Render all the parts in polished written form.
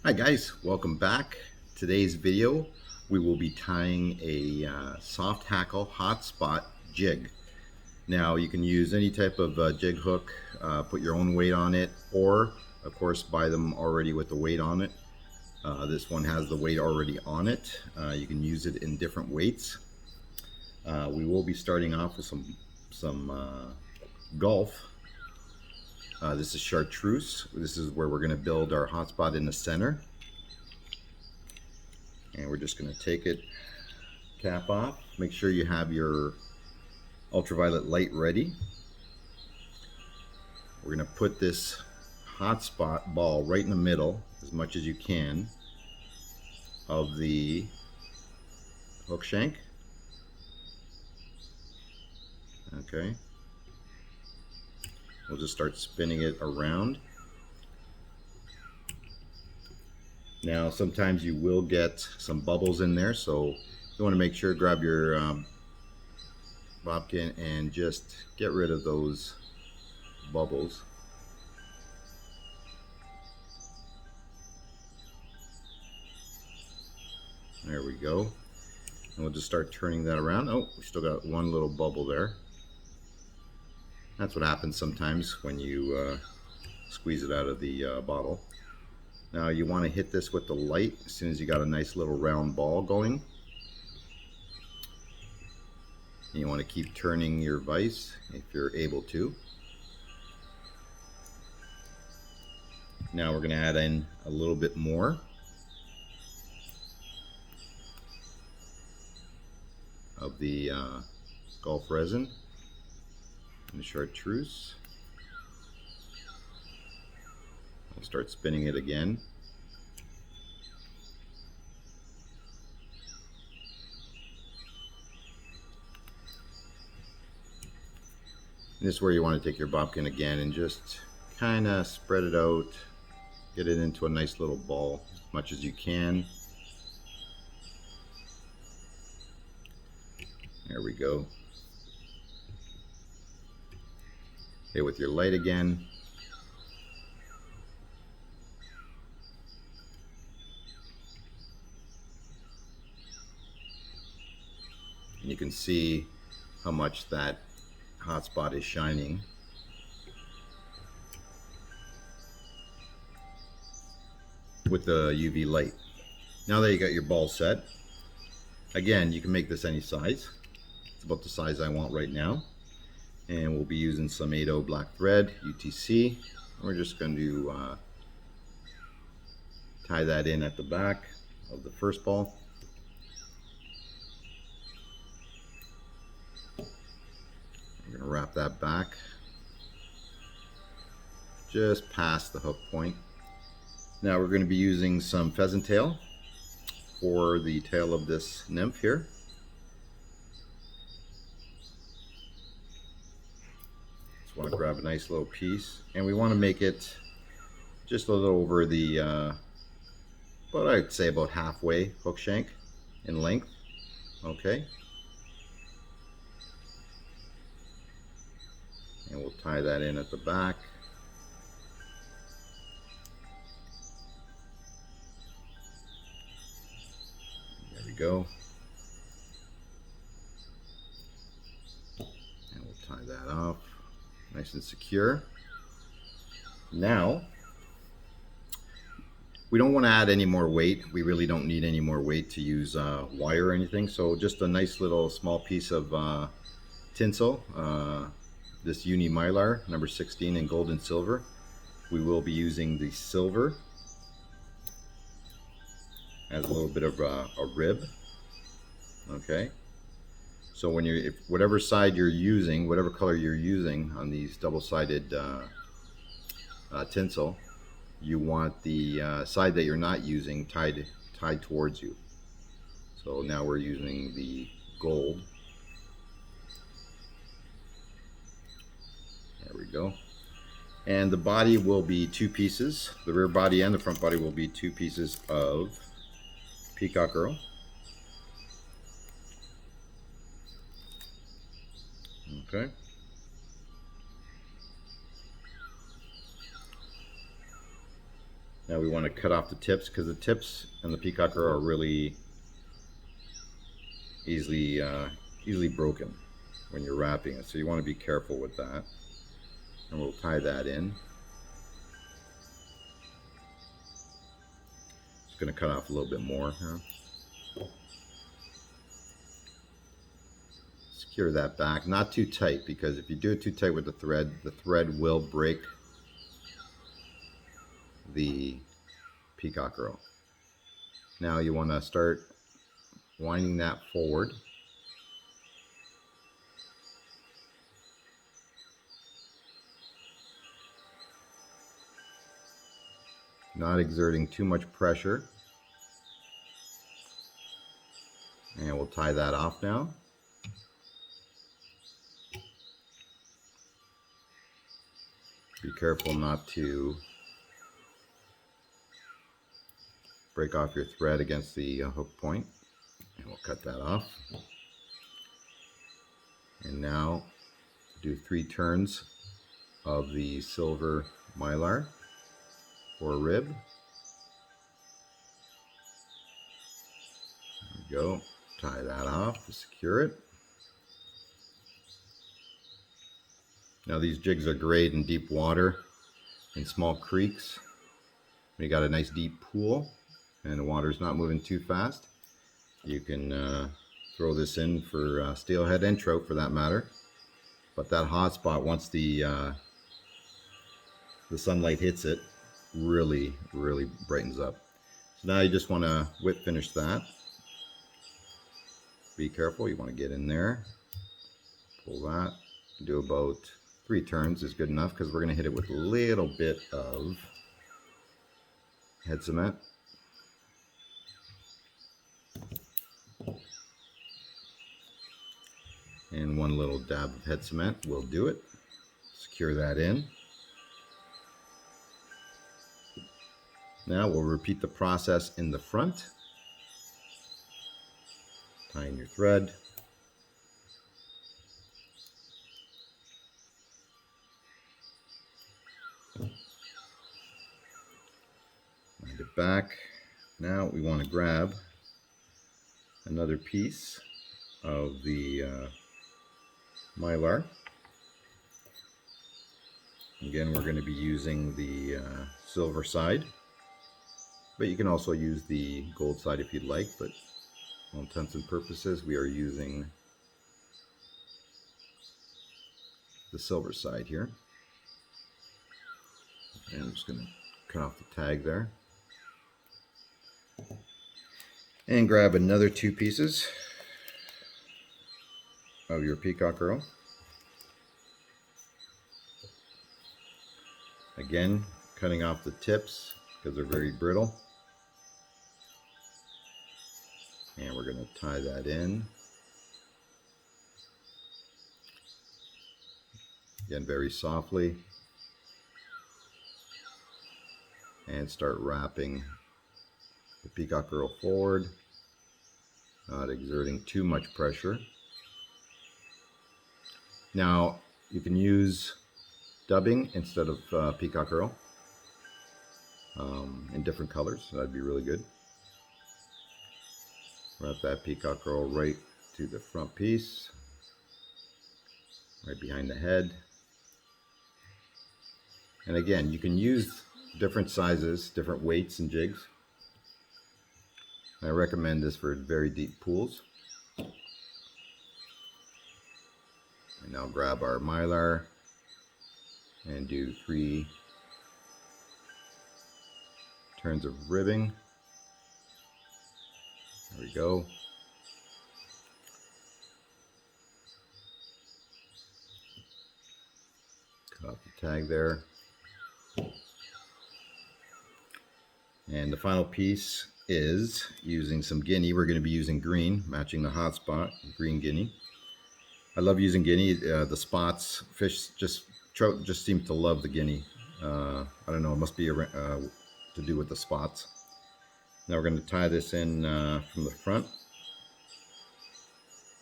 Hi guys, welcome back. Today's video we will be tying a soft hackle hotspot jig. Now you can use any type of jig hook, put your own weight on it, or of course buy them already with the weight on it. This one has the weight already on it. You can use it in different weights. We will be starting off with some golf. This is chartreuse. This is where we're going to build our hotspot in the center. And we're just going to take it, cap off. Make sure you have your ultraviolet light ready. We're going to put this hotspot ball right in the middle as much as you can of the hook shank. Okay. We'll just start spinning it around. Now sometimes you will get some bubbles in there, so you want to make sure, grab your bobkin and just get rid of those bubbles. There we go. And we'll just start turning that around. Oh, we still got one little bubble there. That's what happens sometimes when you squeeze it out of the bottle. Now you want to hit this with the light as soon as you got a nice little round ball going. And you want to keep turning your vise if you're able to. Now we're going to add in a little bit more of the golf resin and the chartreuse. I'll start spinning it again. And this is where you want to take your bobkin again and just kind of spread it out, get it into a nice little ball as much as you can. There we go. Okay, with your light again. And you can see how much that hotspot is shining. With the UV light. Now that you got your ball set, again, you can make this any size. It's about the size I want right now. And we'll be using some 8/0 black thread, UTC. We're just going to tie that in at the back of the first ball. We're going to wrap that back just past the hook point. Now we're going to be using some pheasant tail for the tail of this nymph here. Just want to grab a nice little piece, and we want to make it just a little over the, about I'd say about halfway hook shank in length. Okay. And we'll tie that in at the back. There we go. And we'll tie that off nice and secure. Now, we don't want to add any more weight. We really don't need any more weight to use wire or anything. So just a nice little small piece of tinsel. This Uni Mylar number 16 in gold and silver. We will be using the silver as a little bit of a rib. Okay. So when you're, whatever side you're using, whatever color you're using on these double-sided tinsel, you want the side that you're not using tied towards you. So now we're using the gold. There we go. And the body will be two pieces. The rear body and the front body will be two pieces of peacock herl. Okay. Now we want to cut off the tips because the tips and the peacock are really easily broken when you're wrapping it. So you want to be careful with that. And we'll tie that in. Just going to cut off a little bit more here. Secure that back, not too tight, because if you do it too tight with the thread will break the peacock girl. Now you want to start winding that forward. Not exerting too much pressure. And we'll tie that off now. Be careful not to break off your thread against the hook point. And we'll cut that off. And now do 3 turns of the silver mylar for a rib. There we go. Tie that off to secure it. Now these jigs are great in deep water, in small creeks. When you got a nice deep pool and the water's not moving too fast, you can throw this in for steelhead and trout for that matter. But that hot spot, once the sunlight hits it, really brightens up. So now you just want to whip finish that. Be careful, you want to get in there, pull that, do about 3 turns is good enough, because we're going to hit it with a little bit of head cement. And 1 little dab of head cement will do it. Secure that in. Now we'll repeat the process in the front. Tying your thread. Wind it back. Now we want to grab another piece of the mylar. Again, we're going to be using the silver side, but you can also use the gold side if you'd like, but for all intents and purposes we are using the silver side here. And I'm just going to cut off the tag there. And grab another 2 pieces of your peacock girl. Again, cutting off the tips because they're very brittle. And we're going to tie that in. Again, very softly. And start wrapping the peacock girl forward, not exerting too much pressure. Now you can use dubbing instead of peacock girl in different colors. That'd be really good. Wrap that peacock girl right to the front piece, right behind the head. And again, you can use different sizes, different weights and jigs. I recommend this for very deep pools. And now grab our mylar and do 3 turns of ribbing. There we go. Cut off the tag there. And the final piece is using some guinea. We're going to be using green, matching the hot spot, green guinea. I love using guinea. The spots, trout just seem to love the guinea. I don't know, it must be to do with the spots. Now we're going to tie this in from the front.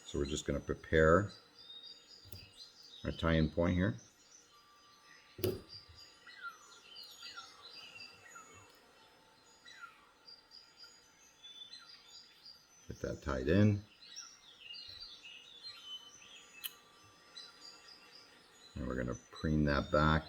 So we're just going to prepare our tie-in point here. Get that tied in. And we're going to preen that back.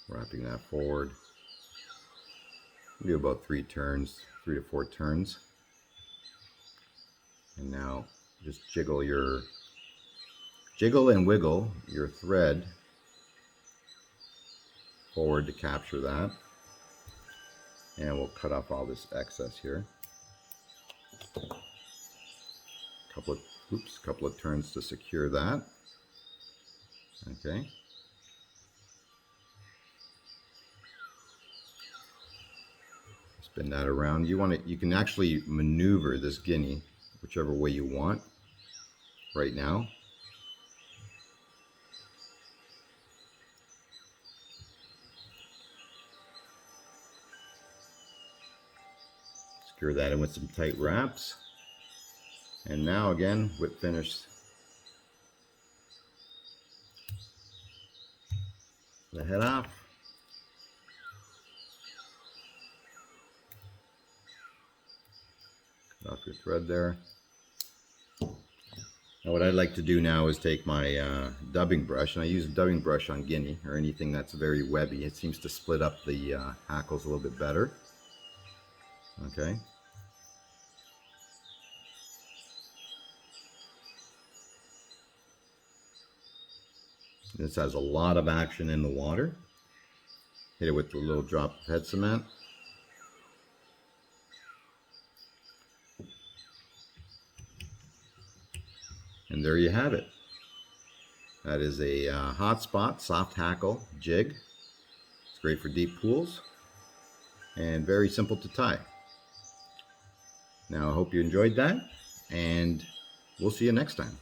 Wrapping that forward. Do about 3 to 4 turns. And now just jiggle and wiggle your thread forward to capture that. And we'll cut off all this excess here. Couple of turns to secure that. Okay. Spin that around. You can actually maneuver this guinea whichever way you want right now. Secure that in with some tight wraps. And now again, whip finish the head off. Cut off your thread there. Now what I'd like to do now is take my dubbing brush, and I use a dubbing brush on guinea or anything that's very webby. It seems to split up the hackles a little bit better. Okay. This has a lot of action in the water. Hit it with a little drop of head cement. And there you have it. That is a hot spot soft hackle jig. It's great for deep pools and very simple to tie. Now I hope you enjoyed that, and we'll see you next time.